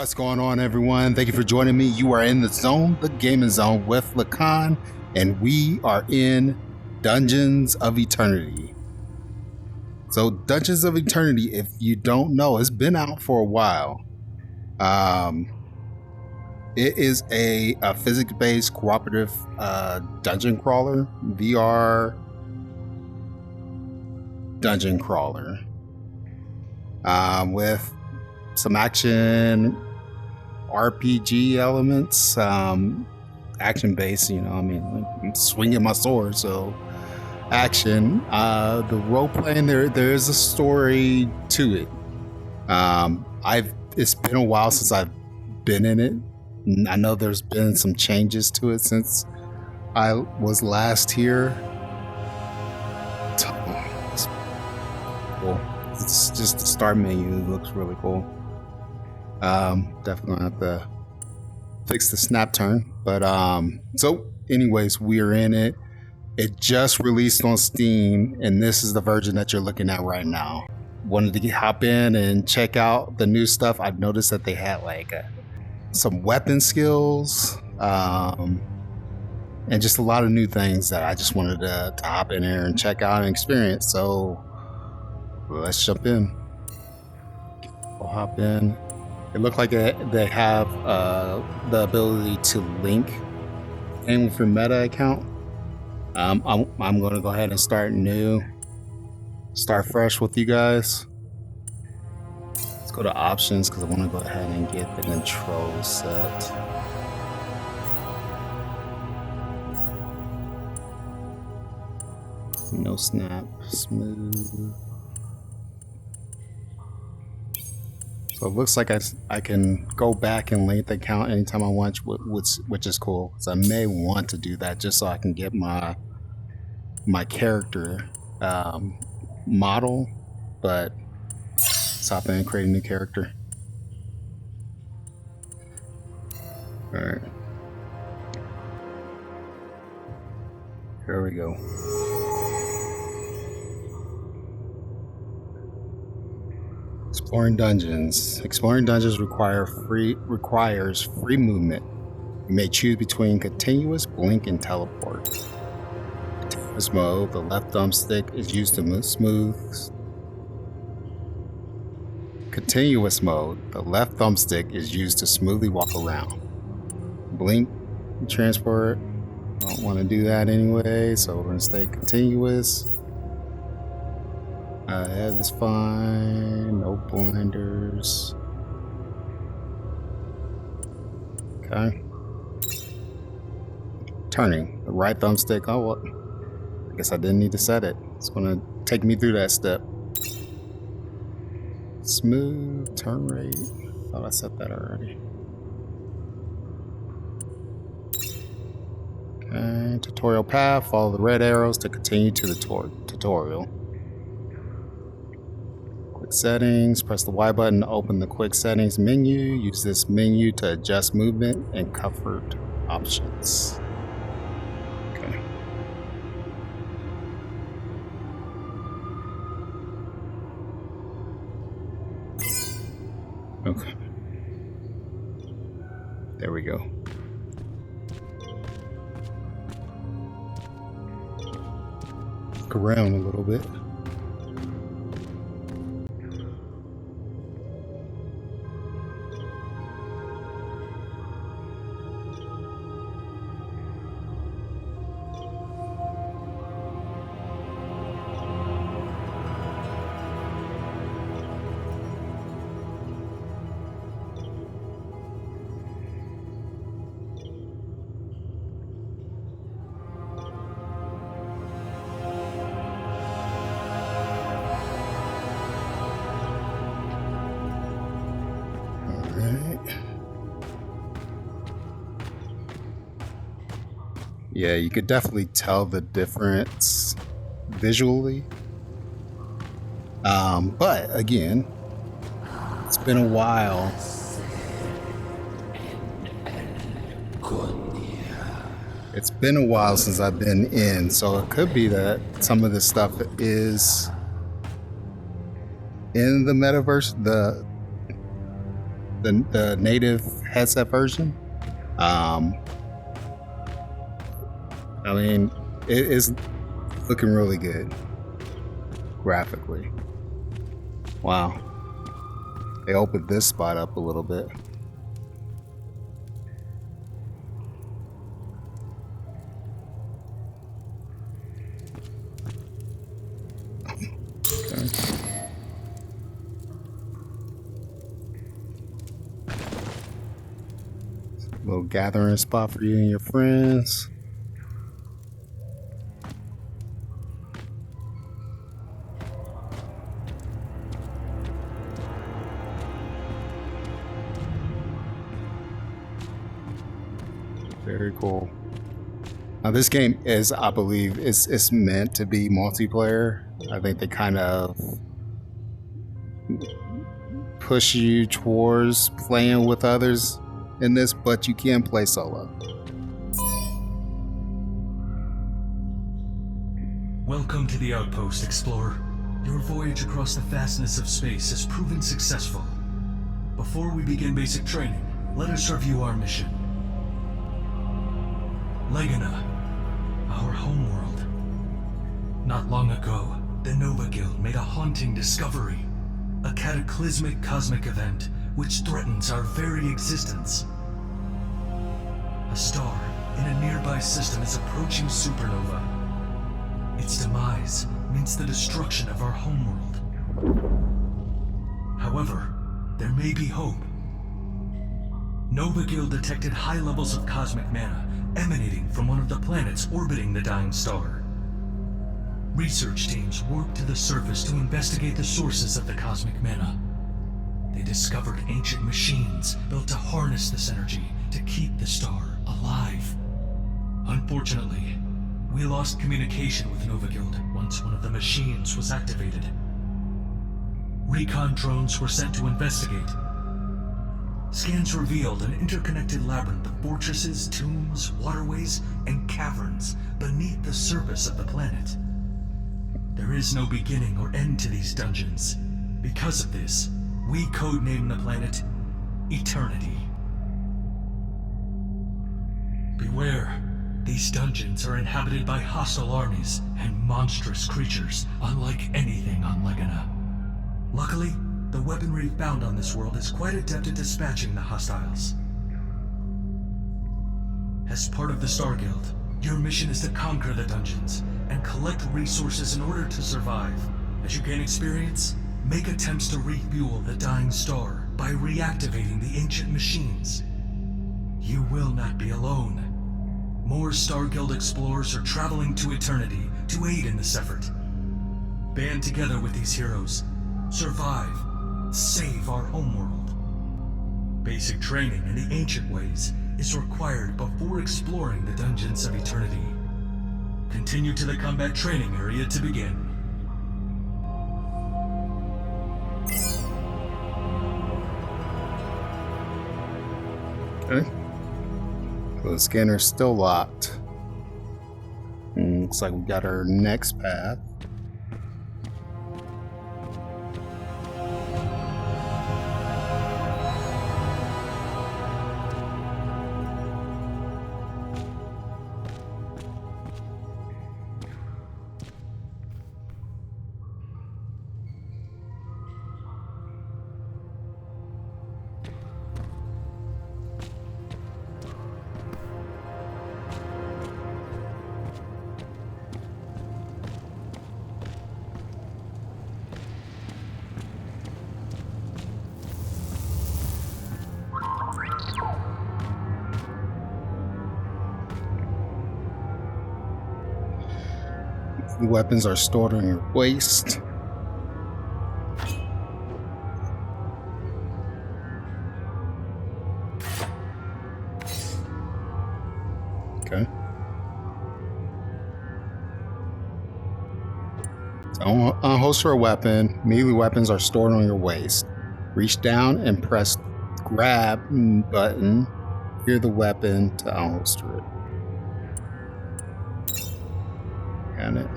What's going on, everyone? Thank you for joining me. You are in the zone, the gaming zone with Lacan, and we are in Dungeons of Eternity. So Dungeons of Eternity, if you don't know, it's been out for a while. It is a physics-based cooperative dungeon crawler, VR dungeon crawler, with some action RPG elements, action based, I'm swinging my sword, so action. The role playing, there is a story to it. It's been a while since I've been in it. I know there's been some changes to it since I was last here. It's cool. It's just the start menu. It looks really cool. Definitely gonna have to fix the snap turn. But so anyways, we're in it. It just released on Steam, and this is the version that you're looking at right now. Wanted to hop in and check out the new stuff. I've noticed that they had some weapon skills, and just a lot of new things that I just wanted to hop in there and check out and experience. So let's jump in. We'll hop in. It looked like they have the ability to link in with your Meta account. I'm going to go ahead and start fresh with you guys. Let's go to options because I want to go ahead and get the control set. No snap, smooth. So it looks like I can go back and link the account anytime I want, which is cool. Because I may want to do that just so I can get my character model, but let's hop in and create a new character. All right, here we go. Exploring dungeons. Exploring dungeons requires free movement. You may choose between continuous, blink, and teleport. Continuous mode, the left thumbstick is used to smooth. Continuous mode, the left thumbstick is used to smoothly walk around. Blink, transport. Don't want to do that anyway, so we're gonna stay continuous. That is fine. No blinders. Okay. Turning. The right thumbstick. Oh, well, I guess I didn't need to set it. It's going to take me through that step. Smooth. Turn rate. Thought I set that already. Okay. Tutorial path. Follow the red arrows to continue to the tutorial. Settings, press the Y button to open the quick settings menu. Use this menu to adjust movement and comfort options. Okay. Okay. There we go. Look around a little bit. Yeah, you could definitely tell the difference visually. But again, it's been a while. It's been a while since I've been in, so it could be that some of this stuff is in the metaverse, the the native headset version. I mean, it is looking really good graphically. Wow. They opened this spot up a little bit. Okay. Little gathering spot for you and your friends. Very cool. Now this game is, I believe, it's meant to be multiplayer. I think they kind of push you towards playing with others in this, but you can play solo. Welcome to the Outpost, Explorer. Your voyage across the vastness of space has proven successful. Before we begin basic training, let us review our mission. Legana, our homeworld. Not long ago, the Nova Guild made a haunting discovery. A cataclysmic cosmic event which threatens our very existence. A star in a nearby system is approaching supernova. Its demise means the destruction of our homeworld. However, there may be hope. Nova Guild detected high levels of cosmic mana emanating from one of the planets orbiting the dying star. Research teams warped to the surface to investigate the sources of the cosmic mana. They discovered ancient machines built to harness this energy to keep the star alive. Unfortunately, we lost communication with Nova Guild once one of the machines was activated. Recon drones were sent to investigate. Scans revealed an interconnected labyrinth of fortresses, tombs, waterways, and caverns beneath the surface of the planet. There is no beginning or end to these dungeons. Because of this, we codenamed the planet Eternity. Beware, these dungeons are inhabited by hostile armies and monstrous creatures unlike anything on Legana. Luckily, the weaponry found on this world is quite adept at dispatching the hostiles. As part of the Star Guild, your mission is to conquer the dungeons and collect resources in order to survive. As you gain experience, make attempts to refuel the dying star by reactivating the ancient machines. You will not be alone. More Star Guild explorers are traveling to Eternity to aid in this effort. Band together with these heroes. Survive. Save our homeworld. Basic training in the ancient ways is required before exploring the dungeons of Eternity. Continue to the combat training area to begin. Okay. So the scanner's still locked. Looks like we got our next path. The weapons are stored on your waist. Okay. So unholster a weapon. Melee weapons are stored on your waist. Reach down and press grab button near the weapon to unholster it. Got it.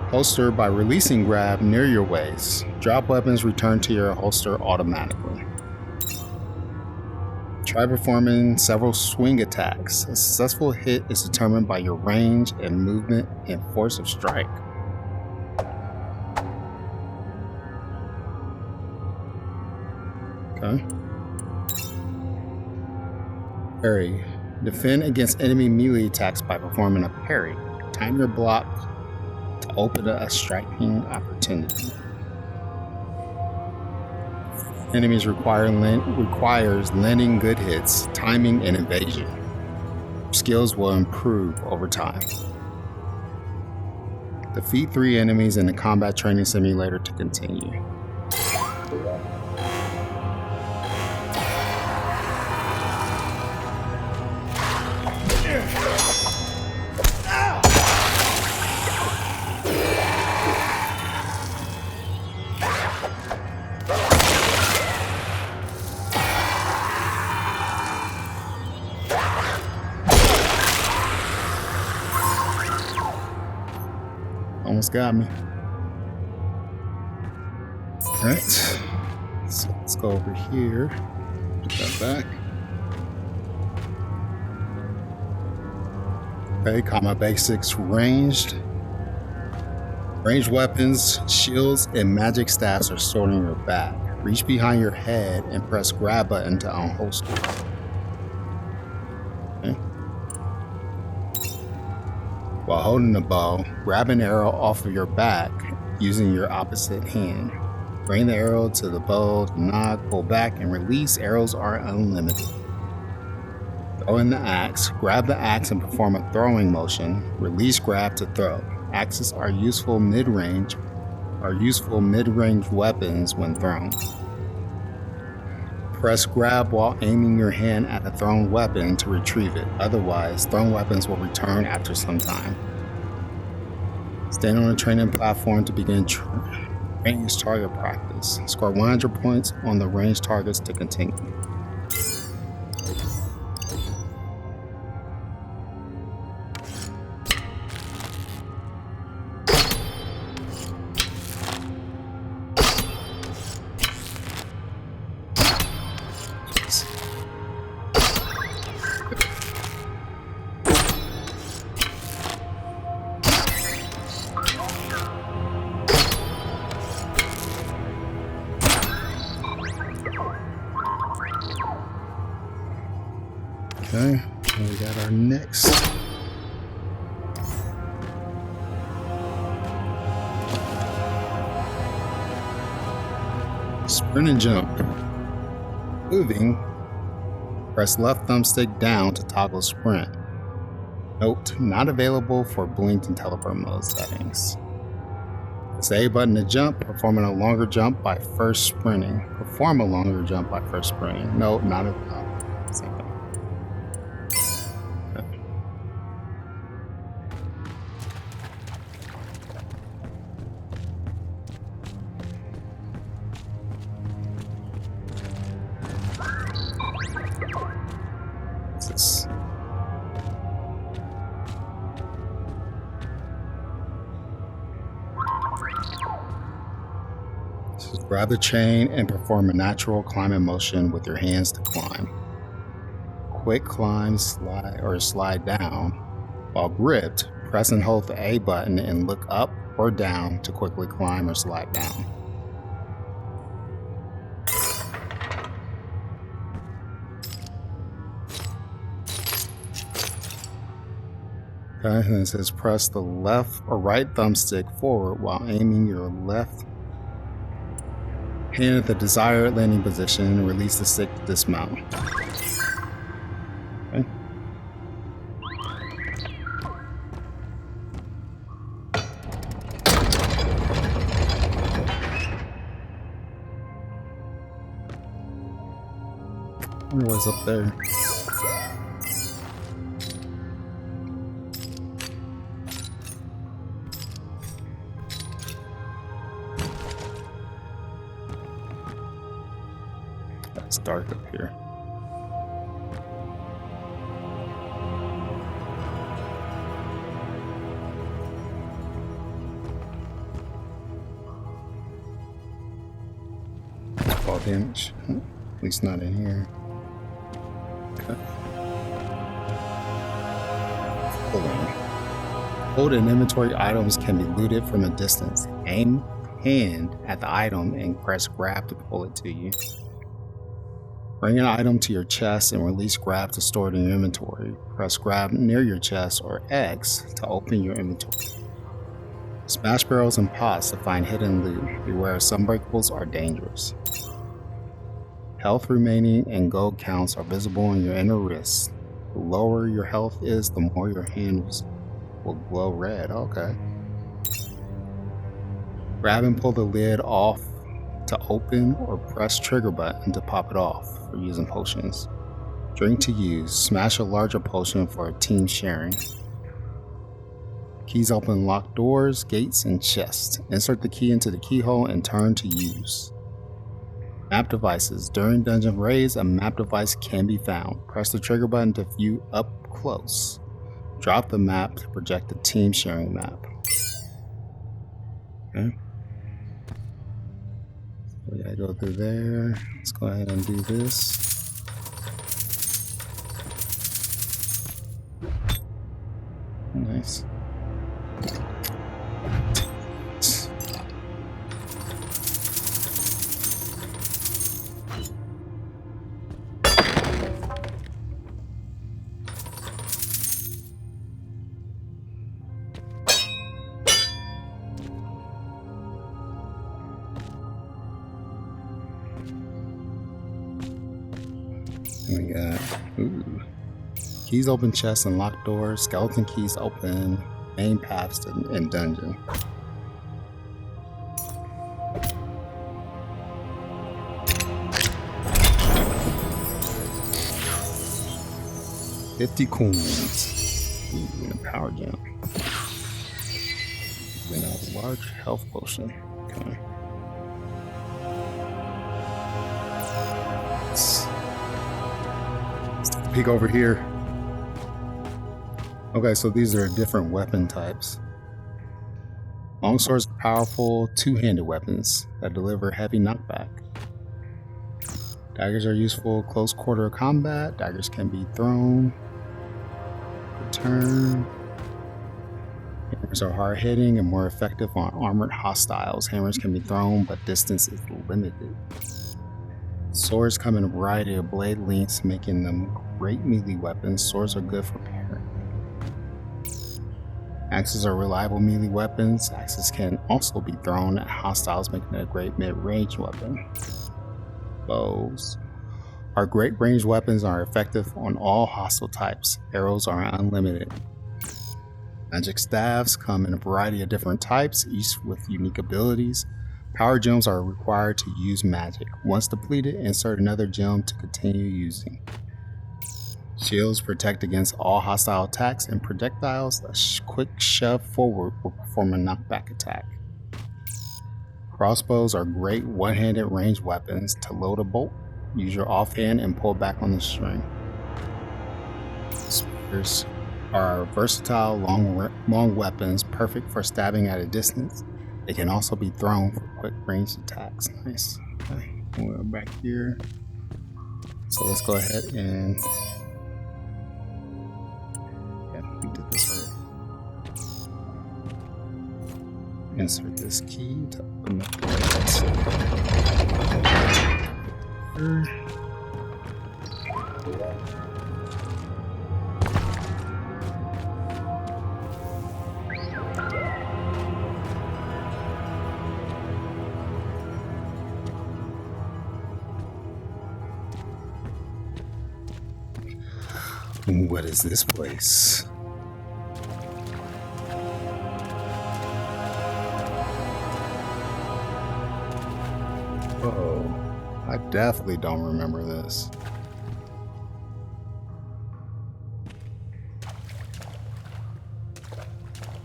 Holster by releasing grab near your waist. Drop weapons return to your holster automatically. Try performing several swing attacks. A successful hit is determined by your range and movement and force of strike. Okay. Parry. Defend against enemy melee attacks by performing a parry. Time your block to open a striking opportunity. Enemies requires landing good hits, timing, and evasion. Skills will improve over time. Defeat 3 enemies in the combat training simulator to continue. Almost got me. Alright. So let's go over here. Put that back. Okay, combat basics. Ranged weapons, shields, and magic staffs are stored on your back. Reach behind your head and press grab button to unholster. Okay. While holding the bow, grab an arrow off of your back using your opposite hand. Bring the arrow to the bow, knock, pull back, and release. Arrows are unlimited. Throw in the axe. Grab the axe and perform a throwing motion. Release grab to throw. Axes are useful mid-range weapons when thrown. Press grab while aiming your hand at a thrown weapon to retrieve it. Otherwise, thrown weapons will return after some time. Stand on a training platform to begin range target practice. Score 100 points on the range targets to continue. Okay, we got our next. Sprint and jump. Moving, press left thumbstick down to toggle sprint. Note, not available for blinked and teleport mode settings. Press A button to jump, perform a longer jump by first sprinting. Perform a longer jump by first sprinting. Note, not available. Same thing. Grab the chain and perform a natural climbing motion with your hands to climb. Quick climb, slide down. While gripped, press and hold the A button and look up or down to quickly climb or slide down. Okay, and it says press the left or right thumbstick forward while aiming your left hand at the desired landing position and release the stick to dismount. Okay. I wonder what's up there. It's dark up here. Fall damage. At least not in here. Okay. Pulling. Hold and inventory items can be looted from a distance. Aim hand at the item and press grab to pull it to you. Bring an item to your chest and release grab to store it in your inventory. Press grab near your chest or X to open your inventory. Smash barrels and pots to find hidden loot. Beware, some breakables are dangerous. Health remaining and gold counts are visible on your inner wrist. The lower your health is, the more your hands will glow red. Okay. Grab and pull the lid off to open or press trigger button to pop it off for using potions. Drink to use. Smash a larger potion for a team sharing. Keys open locked doors, gates, and chests. Insert the key into the keyhole and turn to use. Map devices. During dungeon raids, a map device can be found. Press the trigger button to view up close. Drop the map to project the team sharing map. Okay. We gotta go through there. Let's go ahead and do this. Nice. We got keys open chests and locked doors. Skeleton keys open main paths in dungeon. $50 coins. And a power gem. Then a large health potion. Okay. Let's take a peek over here. Okay, so these are different weapon types. Longswords are powerful two-handed weapons that deliver heavy knockback. Daggers are useful close quarter combat. Daggers can be thrown. Return. Hammers are hard hitting and more effective on armored hostiles. Hammers can be thrown, but distance is limited. Swords come in a variety of blade lengths, making them great melee weapons. Swords are good for parrying. Axes are reliable melee weapons. Axes can also be thrown at hostiles, making it a great mid-range weapon. Bows are great ranged weapons and are effective on all hostile types. Arrows are unlimited. Magic staves come in a variety of different types, each with unique abilities. Power gems are required to use magic. Once depleted, insert another gem to continue using. Shields protect against all hostile attacks and projectiles. A quick shove forward will perform a knockback attack. Crossbows are great one-handed ranged weapons. To load a bolt, use your offhand and pull back on the string. Spears are versatile long weapons, perfect for stabbing at a distance. They can also be thrown for quick ranged attacks. Nice. Okay, we're back here. So let's go ahead and we did this right. Insert this key to open up the What is this place? Oh, I definitely don't remember this.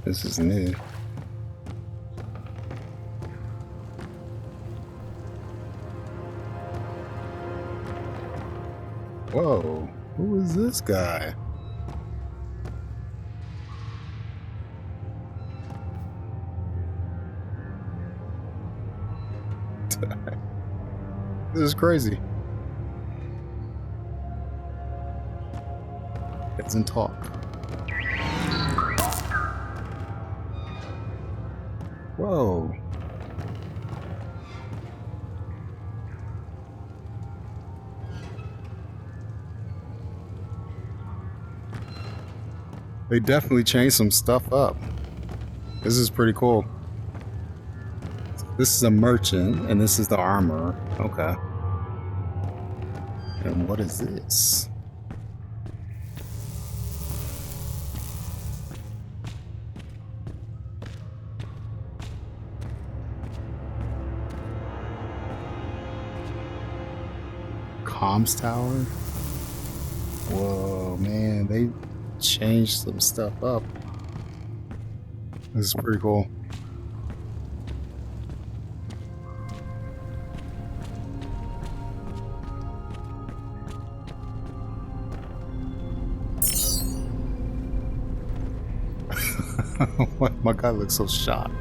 This is new. Whoa, who is this guy? This is crazy. doesn't talk. Whoa. They definitely changed some stuff up. This is pretty cool. This is a merchant, and this is the armor. Okay. And what is this? Comms tower? Whoa, man, they changed some stuff up. This is pretty cool. My guy looks so shocked.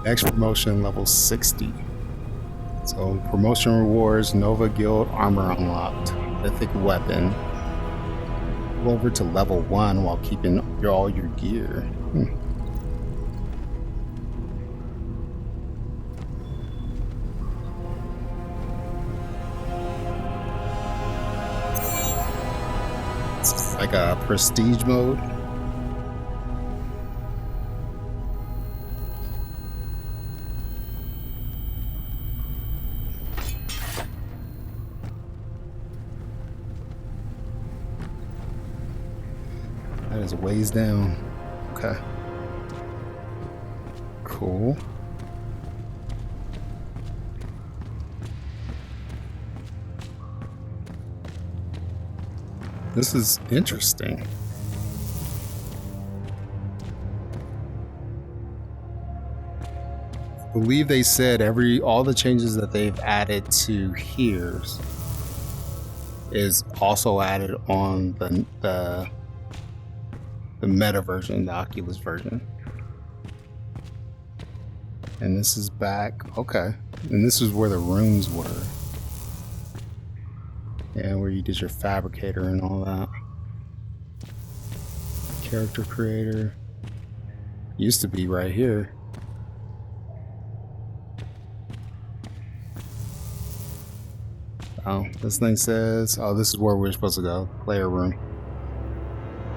Next promotion, level 60. So promotion rewards, Nova Guild armor unlocked, mythic weapon. Go over to level 1 while keeping all your gear. It's like a prestige mode. That is ways down. Okay. Cool. This is interesting. I believe they said all the changes that they've added to here is also added on the meta version, the Oculus version. And this is back. Okay. And this is where the rooms were. Yeah, where you did your fabricator and all that. Character creator. Used to be right here. Oh, this thing says, oh, this is where we're supposed to go. Player room.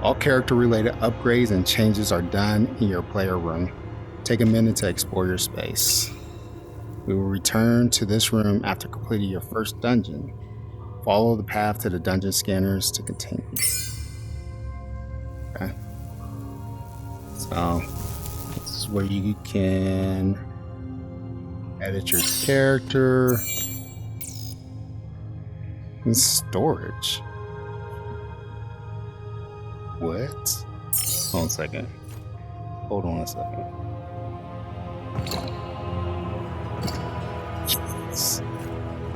All character related upgrades and changes are done in your player room. Take a minute to explore your space. We will return to this room after completing your first dungeon. Follow the path to the dungeon scanners to continue. Okay. So, this is where you can edit your character. And storage. What? Hold on a second. Hold on a second.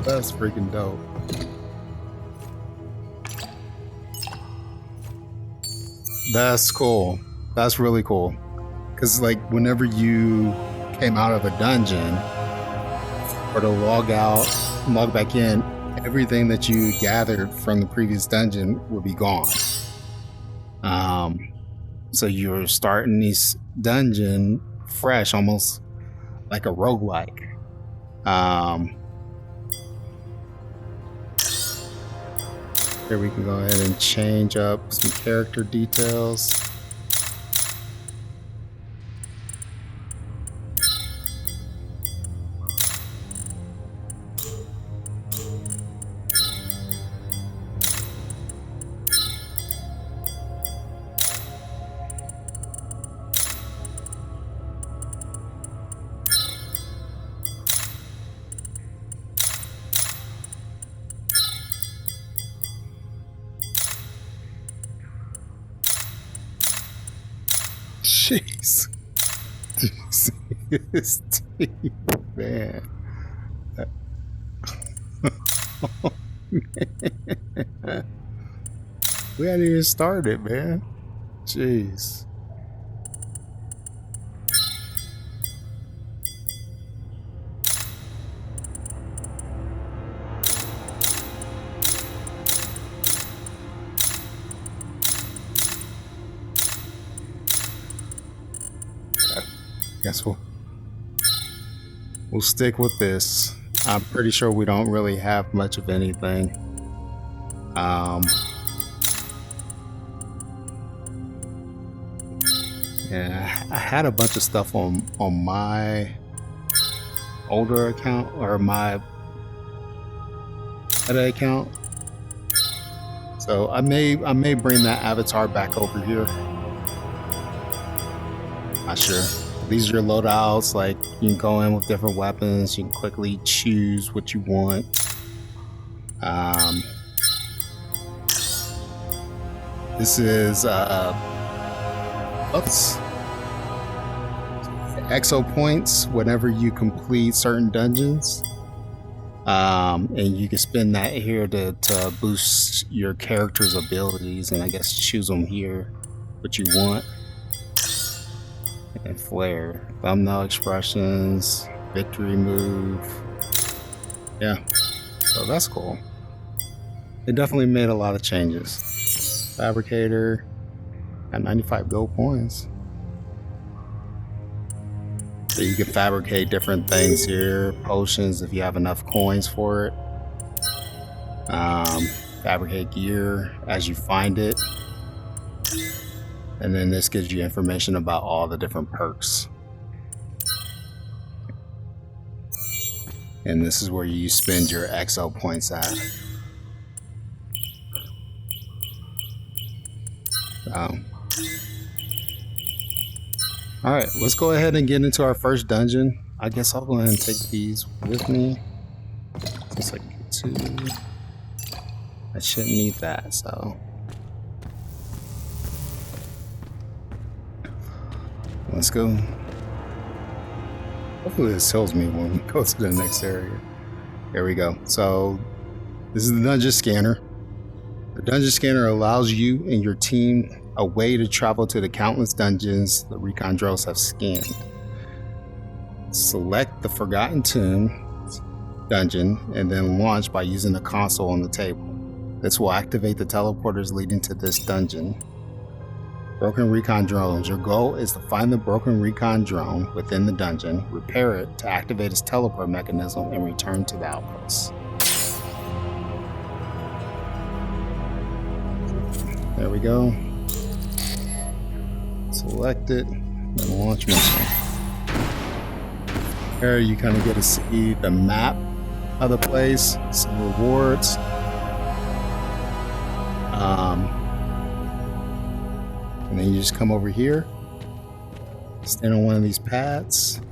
That's freaking dope. That's cool. That's really cool. Because, like, whenever you came out of a dungeon or to log out, log back in, everything that you gathered from the previous dungeon would be gone. So you're starting this dungeon fresh, almost like a roguelike. Here we can go ahead and change up some character details. Jeez. Did you see his teeth, man? Oh, man. We hadn't even started, man. Jeez. guess we'll stick with this. I'm pretty sure we don't really have much of anything. Yeah, I had a bunch of stuff on my older account or my Meta account, so I may bring that avatar back over here. Not sure. These are your loadouts. Like, you can go in with different weapons. You can quickly choose what you want. This is oops. Exo points whenever you complete certain dungeons. And you can spend that here to boost your character's abilities, and I guess choose them here what you want. And flare, thumbnail expressions, victory move. Yeah, so that's cool. They definitely made a lot of changes. Fabricator at 95 gold points. So you can fabricate different things here. Potions if you have enough coins for it. Fabricate gear as you find it. And then this gives you information about all the different perks. And this is where you spend your exo points at. Alright, let's go ahead and get into our first dungeon. I guess I'll go ahead and take these with me. Since I get to... I shouldn't need that, so... Let's go. Hopefully this tells me when we go to the next area. There we go. So this is the dungeon scanner. The dungeon scanner allows you and your team a way to travel to the countless dungeons the recon drones have scanned. Select the Forgotten Tomb dungeon and then launch by using the console on the table. This will activate the teleporters leading to this dungeon. Broken recon drones. Your goal is to find the broken recon drone within the dungeon, repair it to activate its teleport mechanism, and return to the outpost. There we go. Select it and launch mission. Here you kind of get to see the map of the place, some rewards. And then you just come over here, stand on one of these pads.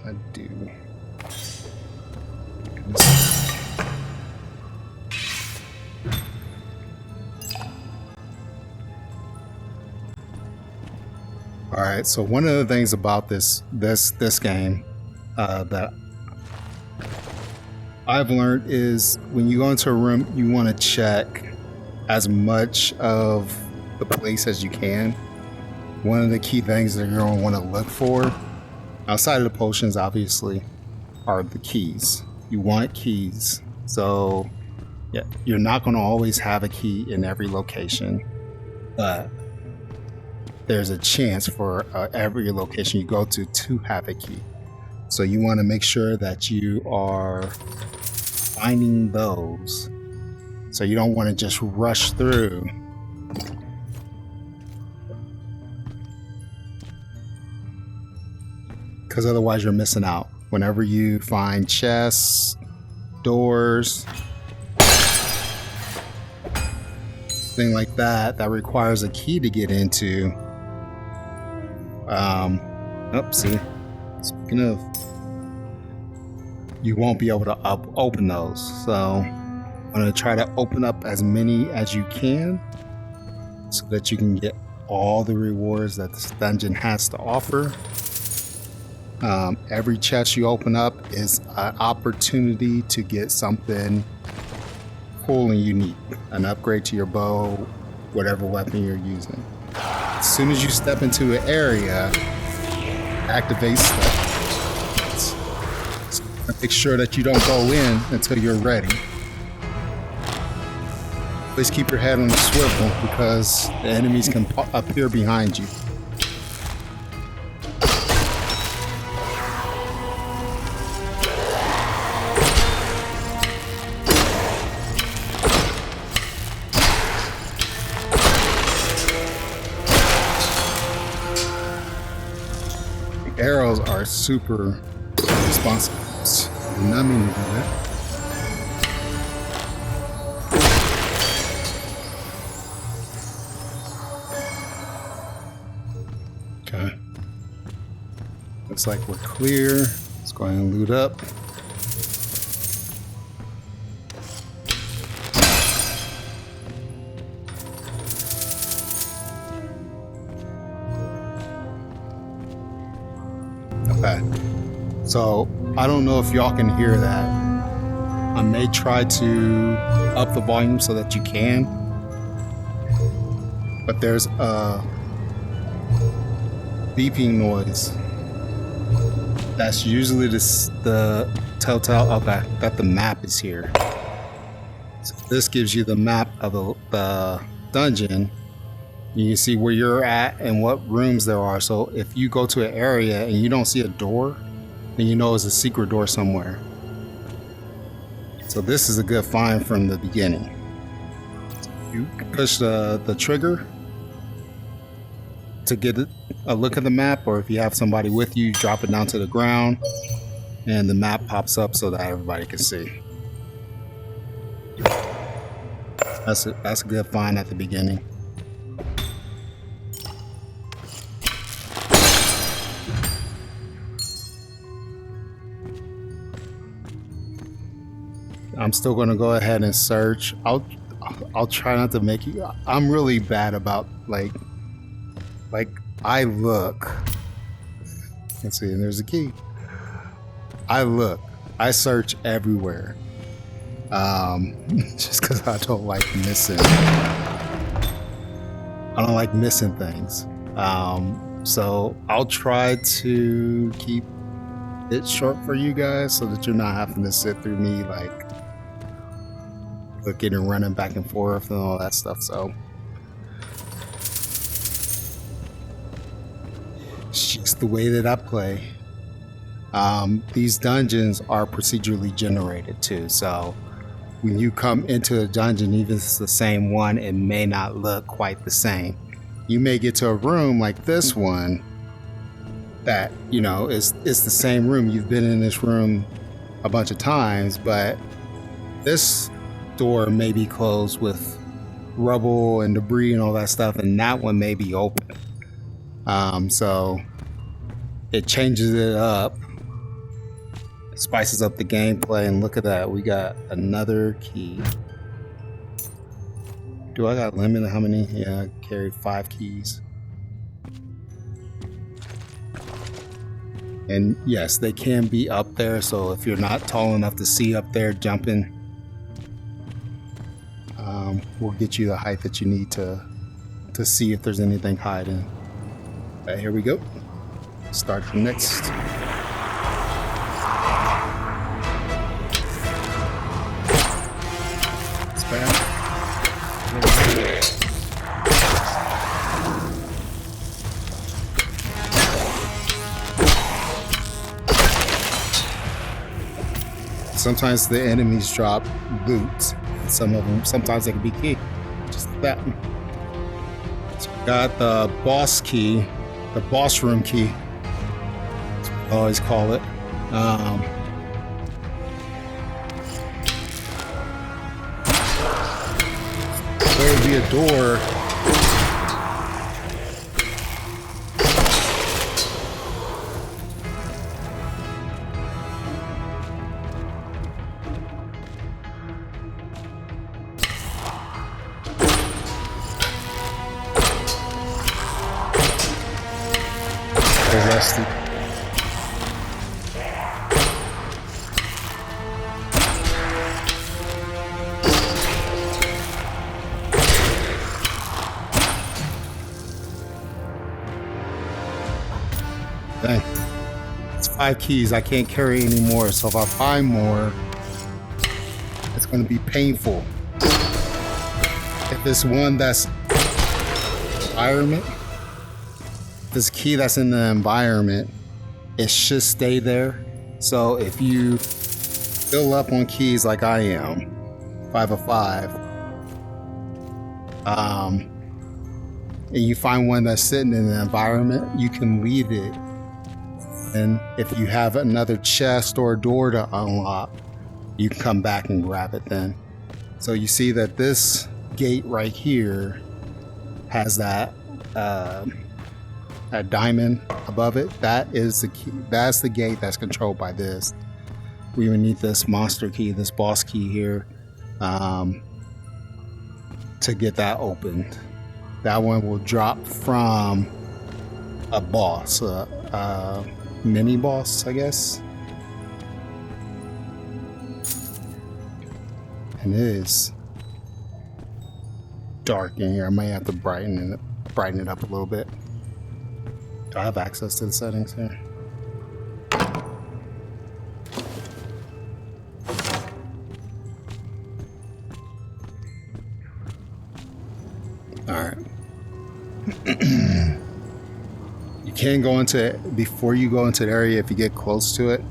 I do. All right, so one of the things about this game that I've learned is when you go into a room, you want to check as much of the place as you can. One of the key things that you're going to want to look for, outside of the potions, obviously, are the keys. You want keys. So, yeah, you're not going to always have a key in every location, but there's a chance for every location you go to have a key. So you want to make sure that you are finding those. So you don't want to just rush through. Because otherwise you're missing out. Whenever you find chests, doors, thing like that, that requires a key to get into. See, speaking of, you won't be able to open those. So I'm going to try to open up as many as you can so that you can get all the rewards that this dungeon has to offer. Every chest you open up is an opportunity to get something cool and unique, an upgrade to your bow, whatever weapon you're using. as soon as you step into an area, activate stuff. So make sure that you don't go in until you're ready. Please keep your head on the swivel because the enemies can appear behind you. The arrows are super responsive. I did not mean to do that. Okay. Looks like we're clear. Let's go ahead and loot up. Okay. So I don't know if y'all can hear that. I may try to up the volume so that you can. But there's a beeping noise. That's usually the telltale that the map is here. So this gives you the map of the dungeon. You can see where you're at and what rooms there are. So if you go to an area and you don't see a door, then you know it's a secret door somewhere. So this is a good find from the beginning. You push the trigger to get a look at the map, or if you have somebody with you, drop it down to the ground and the map pops up so that everybody can see. That's a good find at the beginning. I'm still going to go ahead and search. I'll try not to make you. I'm really bad about like I look. Let's see, and there's a key. I search everywhere. Just because I don't like missing. I don't like missing things. So I'll try to keep it short for you guys so that you're not having to sit through me like looking and running back and forth and all that stuff. So it's just the way that I play. These dungeons are procedurally generated too, so when you come into a dungeon, even if it's the same one, it may not look quite the same. You may get to a room like this one that, you know, it's the same room. You've been in this room a bunch of times, but this door may be closed with rubble and debris and all that stuff, and that one may be open. So it changes it up, it spices up the gameplay, and look at that, we got another key. Do I got a limit of how many? Yeah, I carried 5 keys. And yes, they can be up there, so if you're not tall enough to see up there jumping, we'll get you the height that you need to see if there's anything hiding. Right, here we go. Start the next. It's bad. Sometimes the enemies drop loot. Some of them, sometimes they can be key. Just like that. So we got the boss key, the boss room key. That's what I always call it. There would be a door. Arrested. Dang. It's 5 keys. I can't carry anymore. So if I find more, it's going to be painful. If it's one that's environment, this key that's in the environment, it should stay there. So if you fill up on keys like I am, 5 of 5, and you find one that's sitting in the environment, you can leave it. And if you have another chest or a door to unlock, you can come back and grab it then. So you see that this gate right here has that a diamond above it. That is the key. That's the gate that's controlled by this. We would need this monster key, this boss key here, to get that opened. That one will drop from a boss, a mini boss, I guess. And it is dark in here. I might have to brighten it up a little bit. Do I have access to the settings here? All right. You can go into it before you go into the area. If you get close to it,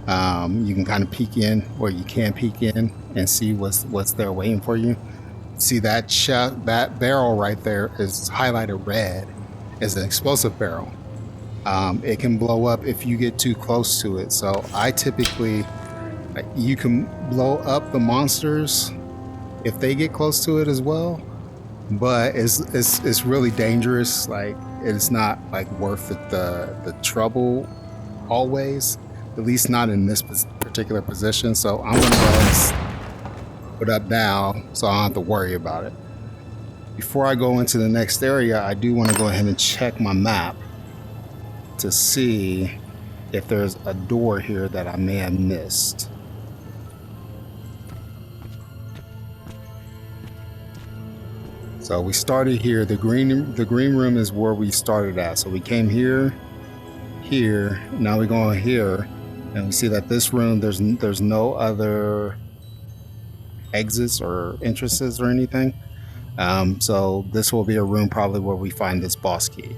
you can kind of peek in, or you can peek in and see what's there waiting for you. See that that barrel right there is highlighted red. Is an explosive barrel. It can blow up if you get too close to it. So I typically, you can blow up the monsters if they get close to it as well. But it's really dangerous. Like, it's not like worth the trouble always. At least not in this particular position. So I'm gonna go ahead and put up now, so I don't have to worry about it. Before I go into the next area, I do want to go ahead and check my map to see if there's a door here that I may have missed. So we started here. The green room is where we started at. So we came here, now we're going here, and we see that this room, there's no other exits or entrances or anything. So this will be a room probably where we find this boss key.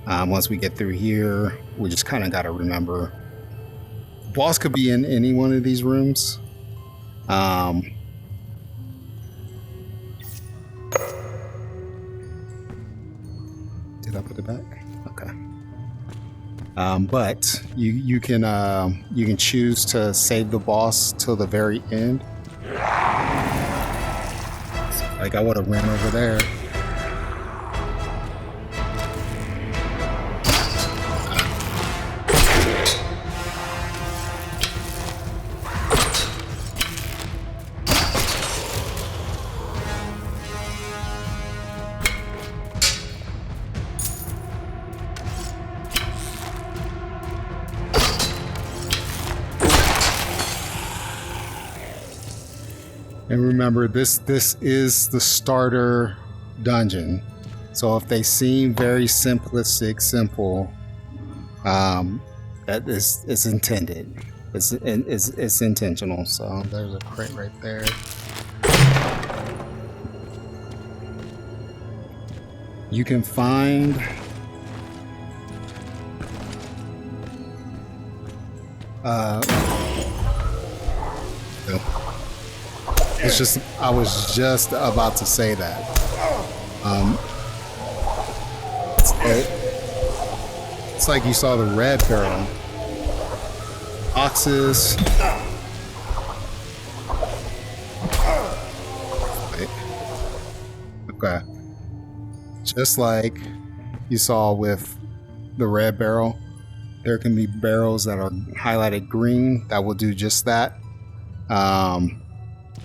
Once we get through here, we just kind of got to remember, boss could be in any one of these rooms. Did I put it back? Okay. But you can choose to save the boss till the very end. Like, I would have ran over there. And remember, this is the starter dungeon. So if they seem very simplistic, simple, that is, it's intended. It's intentional. So there's a crate right there. You can find it's just, I was just about to say that. It's like you saw the red barrel. Boxes. Wait. Okay. Just like you saw with the red barrel, there can be barrels that are highlighted green that will do just that.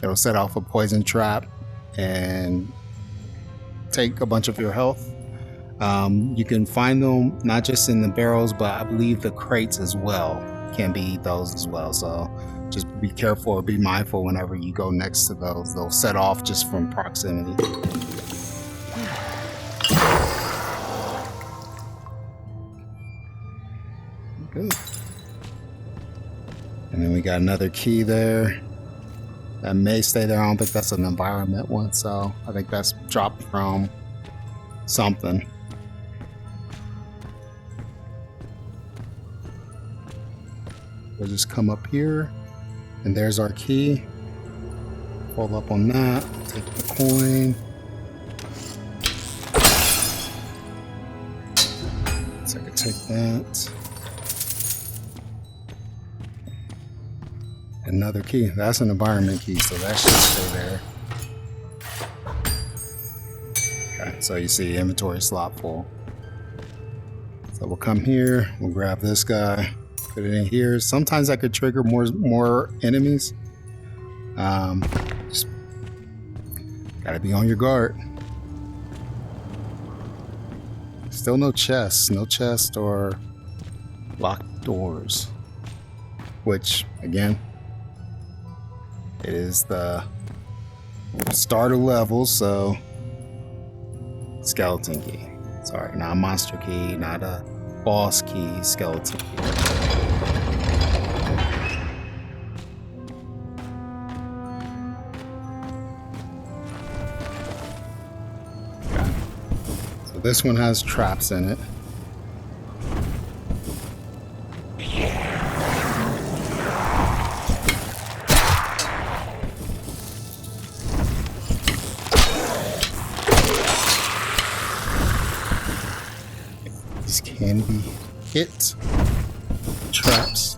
It'll set off a poison trap and take a bunch of your health. You can find them not just in the barrels, but I believe the crates as well can be those as well. So just be careful or be mindful whenever you go next to those. They'll set off just from proximity. Good. And then we got another key there. That may stay there. I don't think that's an environment one, so I think that's dropped from something. We'll just come up here, and there's our key. Pull up on that, take the coin. So I can take that. Another key. That's an environment key, so that should stay there. Okay, so you see inventory slot full. So we'll come here, we'll grab this guy, put it in here. Sometimes that could trigger more enemies. Just gotta be on your guard. Still no chest or locked doors. Which, again, it is the starter level, so skeleton key. Sorry, not a monster key, not a boss key, skeleton key. Okay. So this one has traps in it. Can be hit. Traps.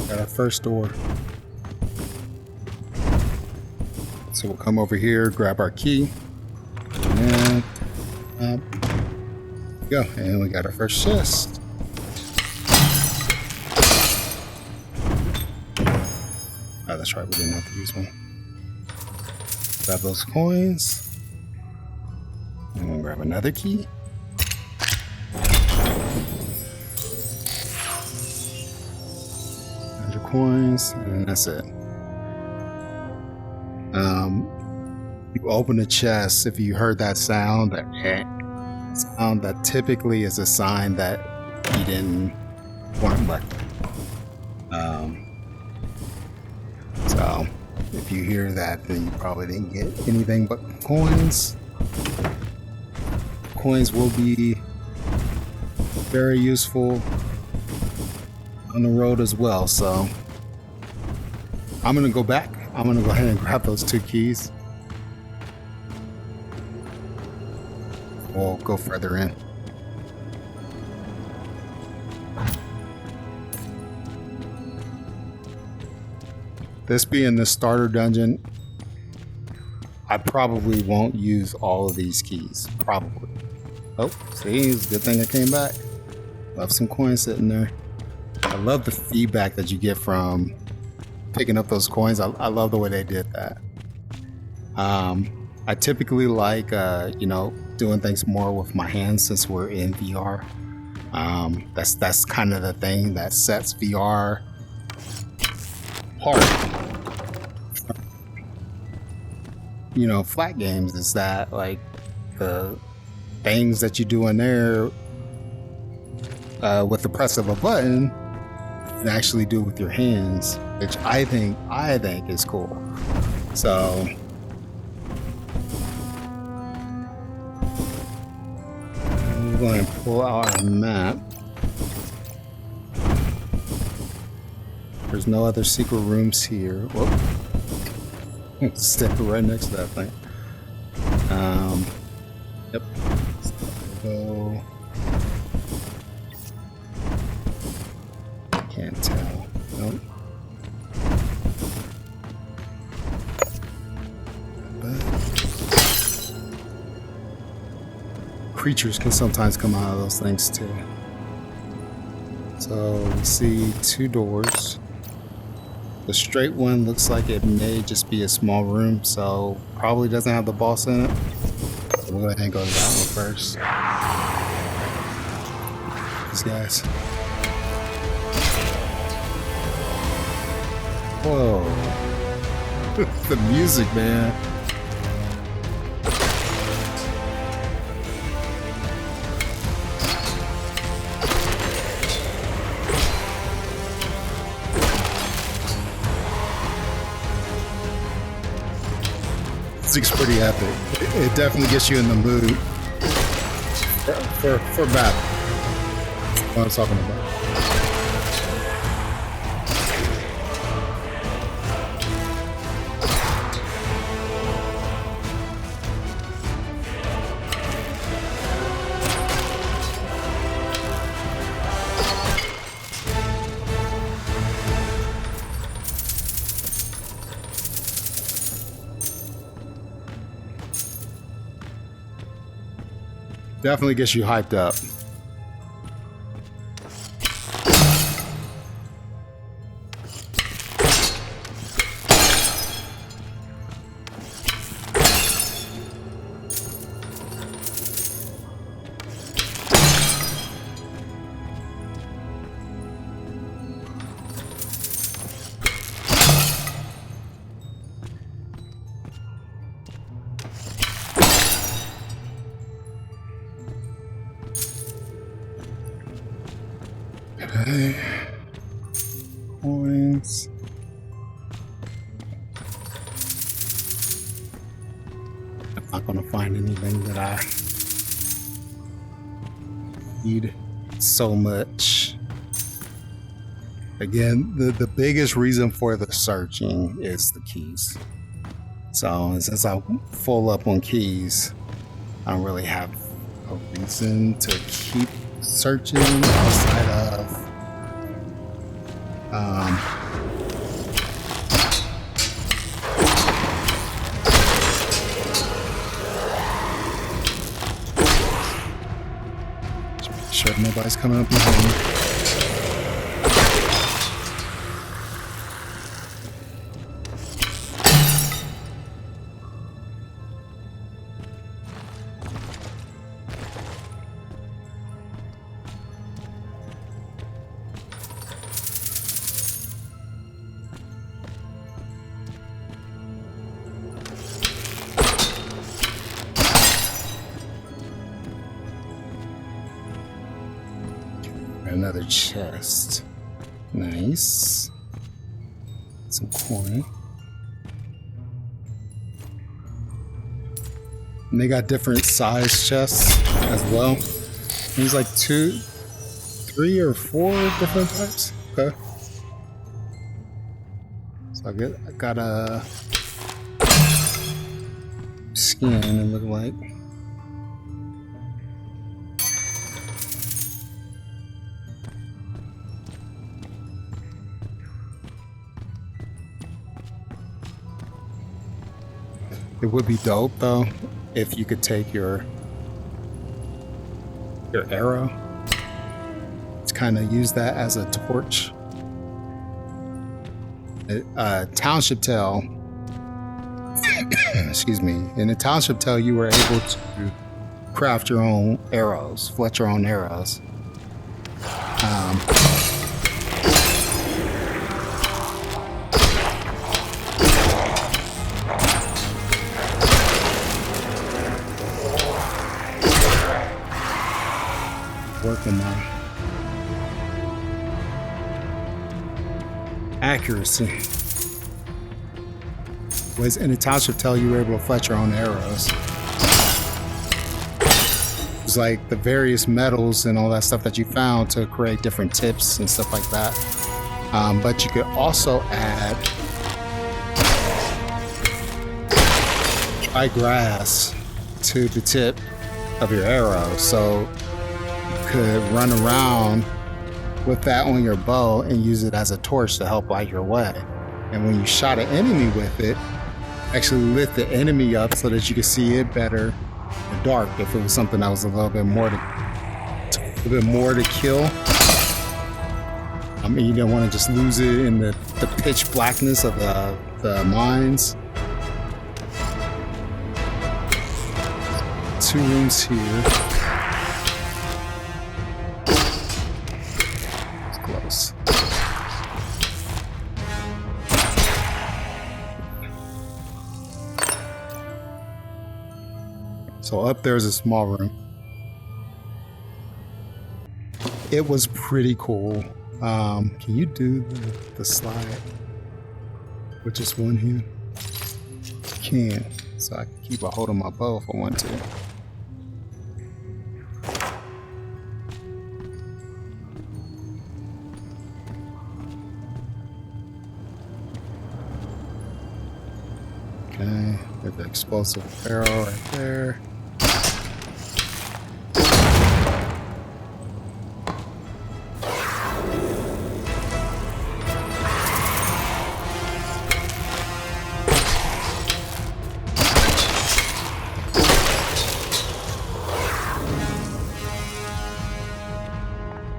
Got our first door. So we'll come over here, grab our key, and go. And we got our first chest. Oh, that's right, we didn't have to use one. Grab those coins. And we'll grab another key. Coins, and that's it. You open the chest. If you heard that sound, that typically is a sign that you didn't want lucky. So if you hear that, then you probably didn't get anything but coins. Coins will be very useful on the road as well. So I'm gonna go back. I'm gonna go ahead and grab those 2 keys. We'll go further in. This being the starter dungeon, I probably won't use all of these keys. Probably. Oh, see, it's a good thing I came back. Left some coins sitting there. I love the feedback that you get from picking up those coins. I love the way they did that. I typically like, doing things more with my hands since we're in VR. That's kind of the thing that sets VR apart. Flat games is that like the things that you do in there with the press of a button, you can actually do with your hands, which I think is cool. So I'm going to pull out our map. There's no other secret rooms here. Whoop. Step right next to that thing. Yep. So can't tell. Nope. But creatures can sometimes come out of those things too. So we see 2 doors. The straight one looks like it may just be a small room, so probably doesn't have the boss in it. So we'll go ahead and go to that one first. These guys. Whoa. The music, man. Music's pretty epic. It definitely gets you in the mood for battle. What I'm talking about. Definitely gets you hyped up. Okay. Coins. I'm not gonna find anything that I need so much. Again, the biggest reason for the searching is the keys. So since I'm full up on keys, I don't really have a reason to keep searching outside of just make sure nobody's coming up behind me. Another chest. Nice. Some coin. And they got different size chests as well. There's like 2, 3 or 4 different types. Okay. So I got a skin, it looked like. It would be dope though if you could take your arrow to kind of use that as a torch. Township Tale, excuse me. In the Township Tale, you were able to craft your own arrows, fletch your own arrows. Working on accuracy. Was in the Township Tale you were able to fletch your own arrows. It's like the various metals and all that stuff that you found to create different tips and stuff like that. But you could also add dry grass to the tip of your arrow, so could run around with that on your bow and use it as a torch to help light your way. And when you shot an enemy with it, actually lit the enemy up so that you could see it better in the dark. If it was something that was a little bit more to kill, You don't want to just lose it in the pitch blackness of the mines. 2 rooms here. It's close. So up there's a small room. It was pretty cool. Can you do the slide with just one hand? Can. So I can keep a hold of my bow if I want to. Okay, there's the explosive barrel right there.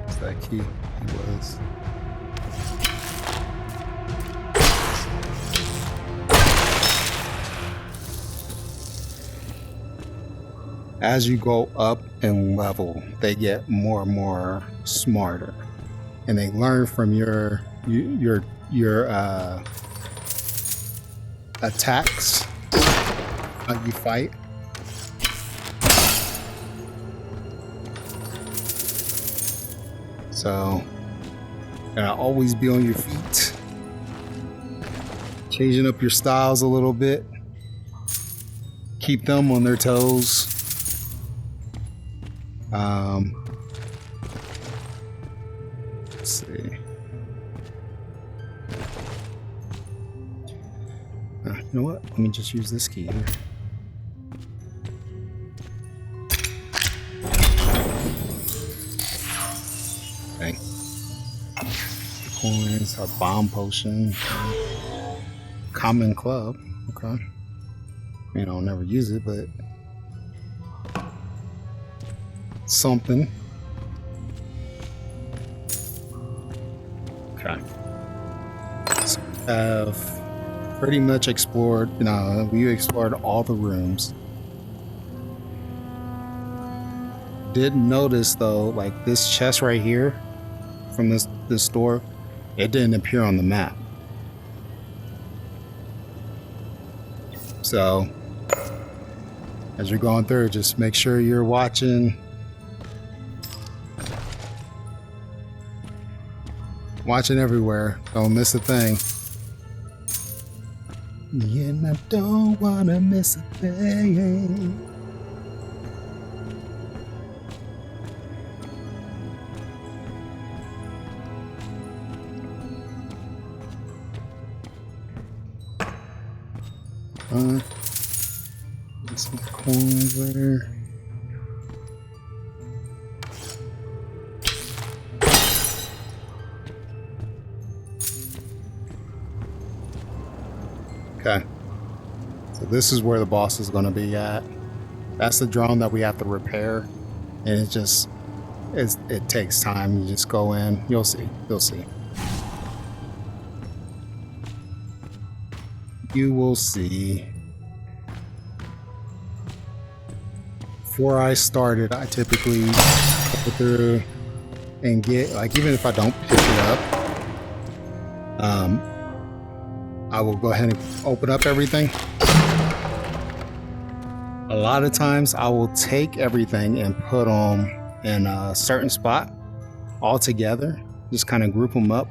What's that key? It was. As you go up in level, they get more and more smarter, and they learn from your attacks, how you fight. So, gotta always be on your feet, changing up your styles a little bit, keep them on their toes. Let's see. You know what? Let me just use this key here. Okay. Coins, a bomb potion, common club. Okay. I'll never use it, but something. Okay. So I've pretty much explored, we explored all the rooms. Did notice though, like this chest right here from this door, it didn't appear on the map. So as you're going through, just make sure you're watching everywhere. Don't miss a thing. Yeah, and I don't wanna miss a thing. Get some coins there. Okay, so this is where the boss is going to be at. That's the drone that we have to repair, and it takes time. You just go in, you'll see. You will see. Before I started, I typically go through and get, like, even if I don't pick it up, I will go ahead and open up everything. A lot of times I will take everything and put them in a certain spot all together, just kind of group them up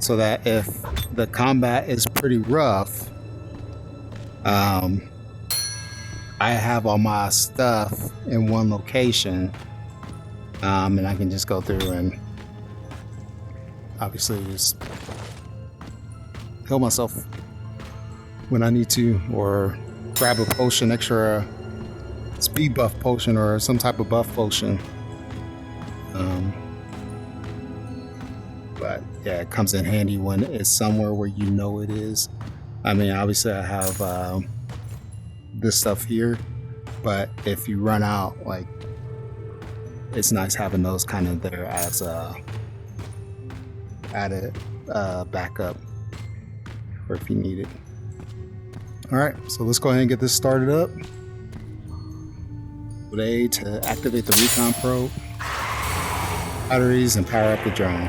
so that if the combat is pretty rough, I have all my stuff in one location, and I can just go through and obviously just heal myself when I need to, or grab a potion, extra speed buff potion or some type of buff potion. But yeah, it comes in handy when it's somewhere where you know it is. I mean, obviously I have this stuff here, but if you run out, like, it's nice having those kind of there as add it back up or if you need it. All right, so let's go ahead and get this started up. With A to activate the recon probe, batteries, and power up the drone.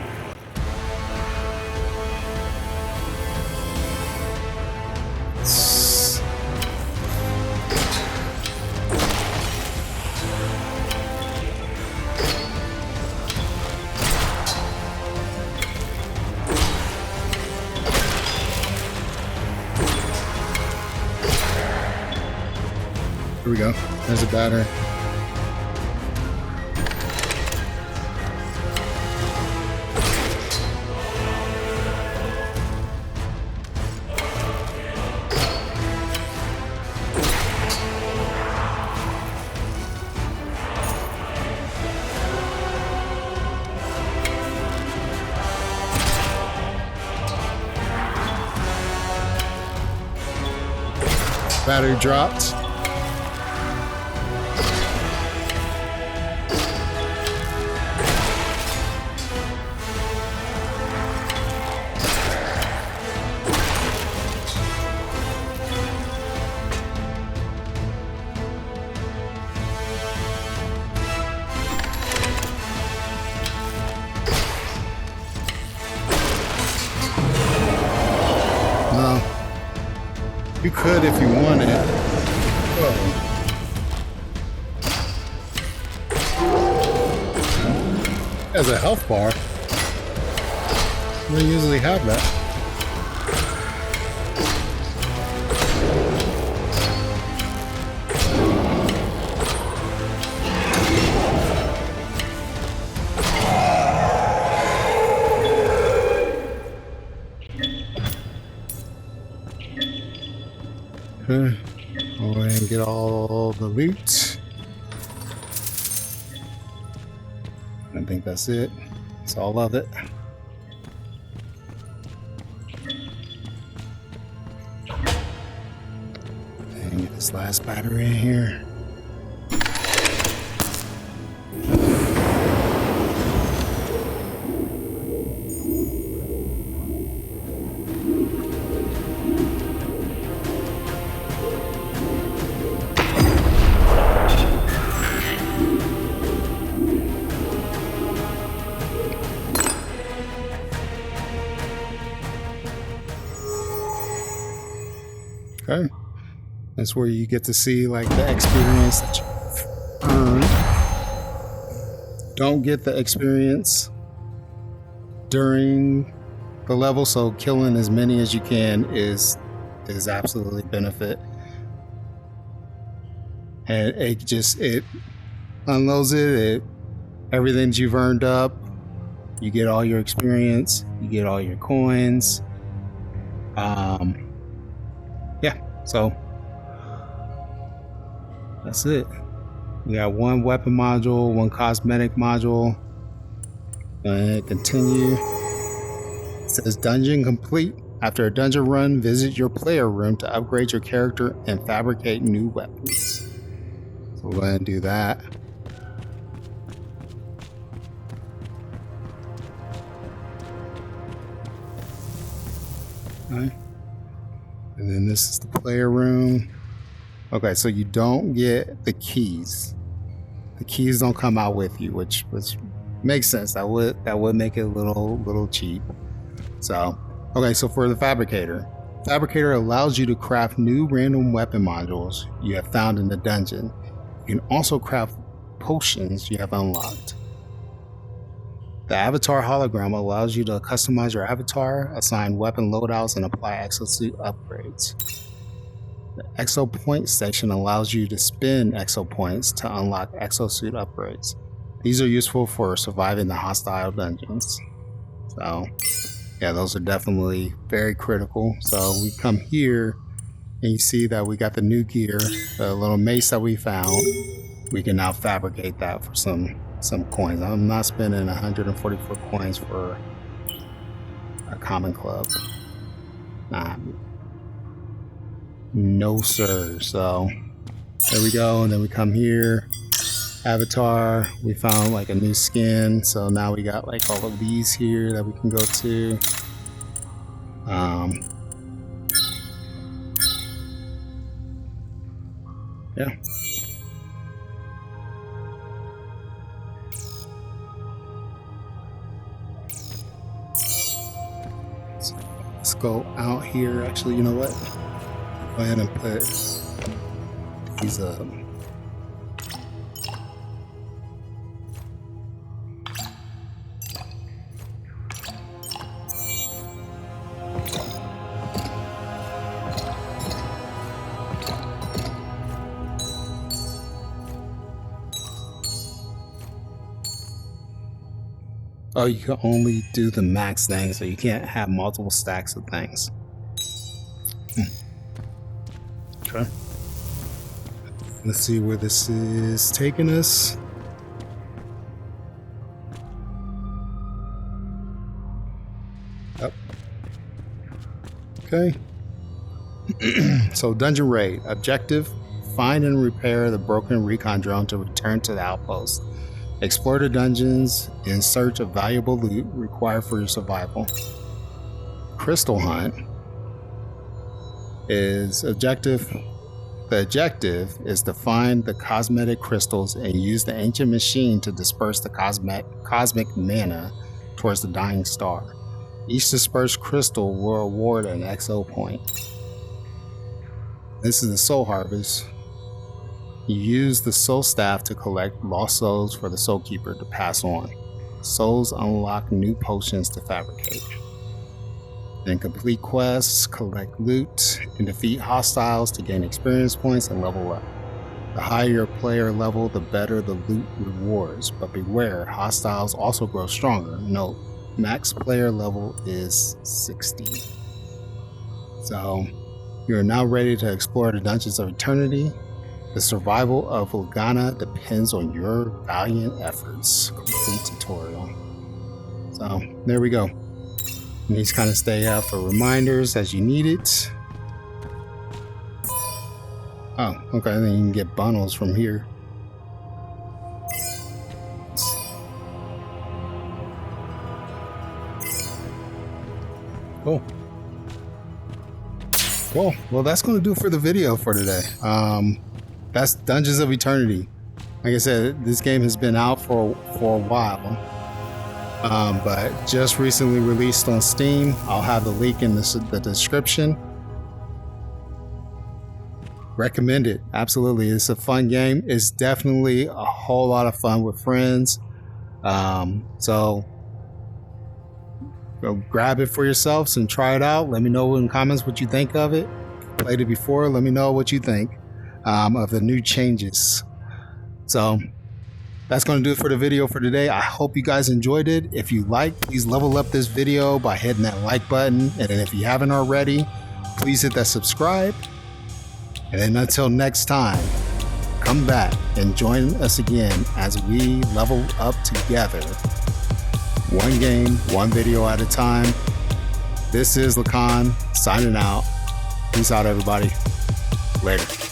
Here we go. There's a battery. Battery dropped. You could if you wanted. As a health bar, we usually have that. Go ahead and get all the loot. I think that's it. That's all of it. And get this last battery in here. Okay. That's where you get to see like the experience that you've earned. Don't get the experience during the level, so killing as many as you can is absolutely benefit. And it unloads it, everything that you've earned up. You get all your experience, you get all your coins. So that's it. We got one weapon module, one cosmetic module. And continue. It says dungeon complete. After a dungeon run, visit your player room to upgrade your character and fabricate new weapons. So we'll go ahead and do that. Okay. And then this is the player room. Okay, so you don't get the keys. The keys don't come out with you, which makes sense. That would make it a little cheap. So, okay, so for the fabricator allows you to craft new random weapon modules you have found in the dungeon. You can also craft potions you have unlocked. The avatar hologram allows you to customize your avatar, assign weapon loadouts, and apply exosuit upgrades. The exo point section allows you to spend exo points to unlock exosuit upgrades. These are useful for surviving the hostile dungeons. So, yeah, those are definitely very critical. So we come here and you see that we got the new gear, the little mace that we found. We can now fabricate that for some coins. I'm not spending 144 coins for a common club. No sir. So there we go, and then we come here Avatar, we found like a new skin, so now we got like all of these here that we can go to. Yeah. So let's go out here. Actually, you know what? Go ahead and put these up. Oh, you can only do the max thing, so you can't have multiple stacks of things. Okay. Let's see where this is taking us. Yep. Okay. So, Dungeon Raid. Objective: find and repair the broken recon drone to return to the outpost. Explore the dungeons in search of valuable loot required for your survival. Crystal Hunt is objective. The objective is to find the cosmetic crystals and use the ancient machine to disperse the cosmic mana towards the dying star. Each dispersed crystal will award an XO point. This is the Soul Harvest. You use the Soul Staff to collect lost souls for the Soul Keeper to pass on. Souls unlock new potions to fabricate. Then complete quests, collect loot, and defeat hostiles to gain experience points and level up. The higher your player level, the better the loot rewards, but beware, hostiles also grow stronger. Note, max player level is 60. So, you are now ready to explore the Dungeons of Eternity. The survival of Lagana depends on your valiant efforts. Complete tutorial. So, there we go. And these kind of stay out for reminders as you need it. Oh, okay, then you can get bundles from here. Cool. Cool. Well, that's going to do it for the video for today. That's Dungeons of Eternity. Like I said, this game has been out for a while, but just recently released on Steam. I'll have the link in the description. Recommend it. Absolutely. It's a fun game. It's definitely a whole lot of fun with friends. So go grab it for yourselves and try it out. Let me know in the comments what you think of it. Played it before. Let me know what you think of the new changes. So that's going to do it for the video for today. I hope you guys enjoyed it. If you like, please level up this video by hitting that like button. And then if you haven't already, please hit that subscribe. And then until next time, come back and join us again as we level up together. One game, one video at a time. This is Lacan signing out. Peace out, everybody. Later.